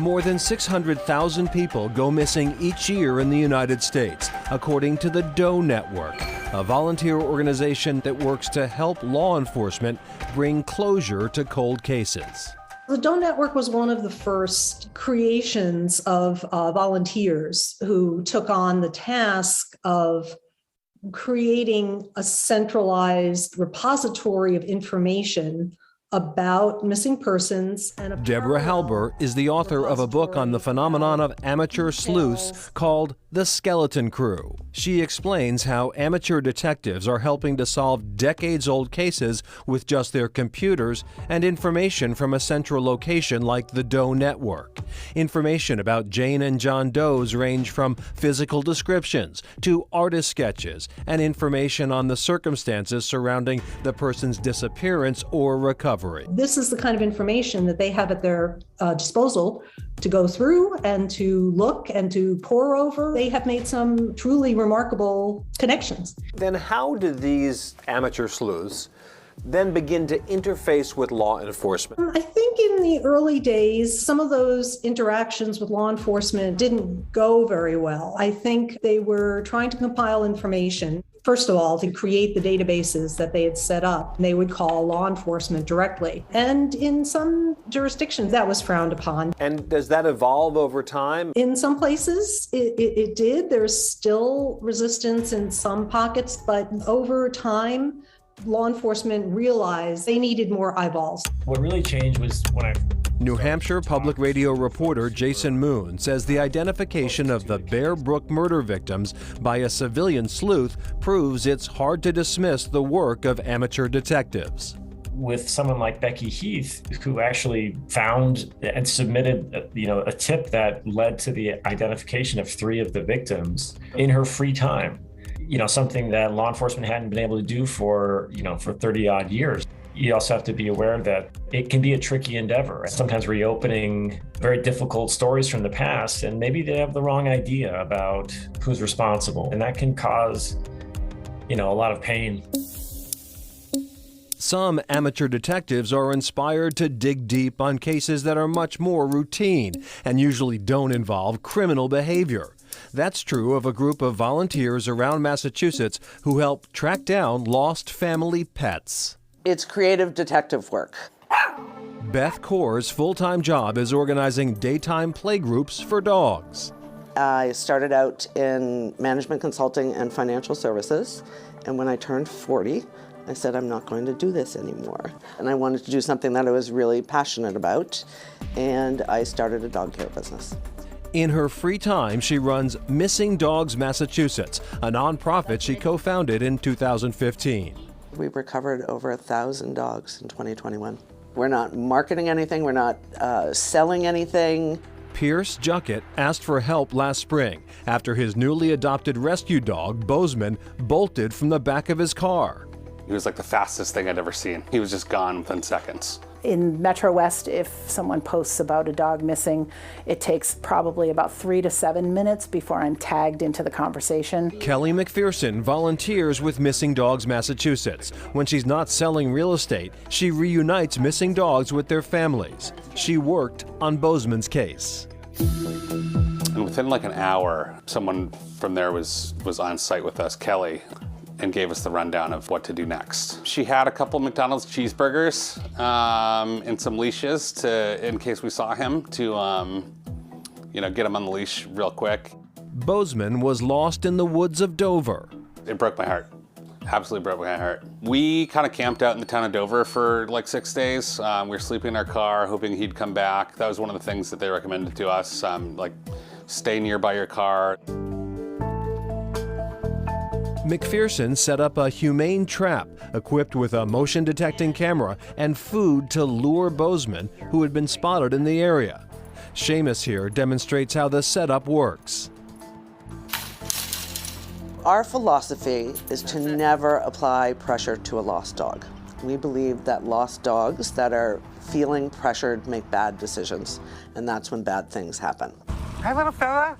More than 600,000 people go missing each year in the United States, according to the Doe Network, a volunteer organization that works to help law enforcement bring closure to cold cases. The Doe Network was one of the first creations of volunteers who took on the task of creating a centralized repository of information about missing persons. And Deborah Halber is the author of a book on the phenomenon of amateur sleuths called The Skeleton Crew. She explains how amateur detectives are helping to solve decades-old cases with just their computers and information from a central location like the Doe Network. Information about Jane and John Does range from physical descriptions to artist sketches and information on the circumstances surrounding the person's disappearance or recovery. This is the kind of information that they have at their disposal to go through and to look and to pore over. They have made some truly remarkable connections. Then how do these amateur sleuths then begin to interface with law enforcement? I think in the early days, some of those interactions with law enforcement didn't go very well. I think they were trying to compile information. First of all, to create the databases that they had set up, they would call law enforcement directly. And in some jurisdictions, that was frowned upon. And does that evolve over time? In some places, it did. There's still resistance in some pockets, but over time, law enforcement realized they needed more eyeballs. What really changed was when I... New Hampshire Public Radio reporter Jason Moon says the identification of the Bear Brook murder victims by a civilian sleuth proves it's hard to dismiss the work of amateur detectives. With someone like Becky Heath, who actually found and submitted a tip that led to the identification of 3 of the victims in her free time. Something that law enforcement hadn't been able to do for 30 odd years. You also have to be aware that it can be a tricky endeavor. Sometimes reopening very difficult stories from the past, and maybe they have the wrong idea about who's responsible, and that can cause, a lot of pain. Some amateur detectives are inspired to dig deep on cases that are much more routine and usually don't involve criminal behavior. That's true of a group of volunteers around Massachusetts who help track down lost family pets. It's creative detective work. Beth Core's full-time job is organizing daytime playgroups for dogs. I started out in management consulting and financial services, and when I turned 40, I said, I'm not going to do this anymore. And I wanted to do something that I was really passionate about, and I started a dog care business. In her free time, she runs Missing Dogs Massachusetts, a nonprofit she co-founded in 2015. We recovered over 1,000 dogs in 2021. We're not marketing anything, we're not selling anything. Pierce Juckett asked for help last spring after his newly adopted rescue dog, Bozeman, bolted from the back of his car. He was like the fastest thing I'd ever seen. He was just gone within seconds. In Metro West, if someone posts about a dog missing, it takes probably about 3 to 7 minutes before I'm tagged into the conversation. Kelly McPherson volunteers with Missing Dogs Massachusetts. When she's not selling real estate, she reunites missing dogs with their families. She worked on Bozeman's case. And within like an hour, someone from there was on site with us, Kelly, and gave us the rundown of what to do next. She had a couple McDonald's cheeseburgers and some leashes in case we saw him to get him on the leash real quick. Bozeman was lost in the woods of Dover. It broke my heart. Absolutely broke my heart. We kind of camped out in the town of Dover for like 6 days. We were sleeping in our car, hoping he'd come back. That was one of the things that they recommended to us, like stay nearby your car. McPherson set up a humane trap equipped with a motion detecting camera and food to lure Bozeman, who had been spotted in the area. Seamus here demonstrates how the setup works. Our philosophy is to never apply pressure to a lost dog. We believe that lost dogs that are feeling pressured make bad decisions, and that's when bad things happen. Hi, little fella.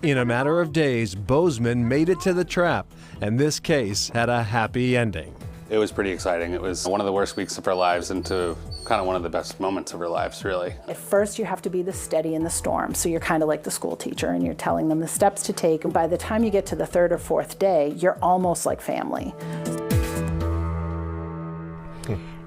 In a matter of days, Bozeman made it to the trap, and this case had a happy ending. It was pretty exciting. It was one of the worst weeks of our lives into kind of one of the best moments of our lives, really. At first, you have to be the steady in the storm. So you're kind of like the school teacher and you're telling them the steps to take. And by the time you get to the third or fourth day, you're almost like family.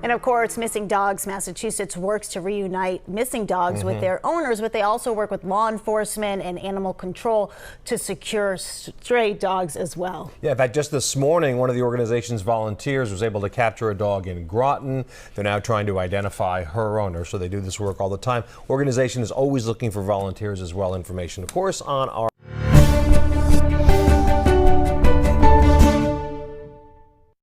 And of course, Missing Dogs Massachusetts works to reunite missing dogs with their owners, but they also work with law enforcement and animal control to secure stray dogs as well. Yeah, in fact, just this morning, one of the organization's volunteers was able to capture a dog in Groton. They're now trying to identify her owner, so they do this work all the time. Organization is always looking for volunteers as well. Information, of course, on our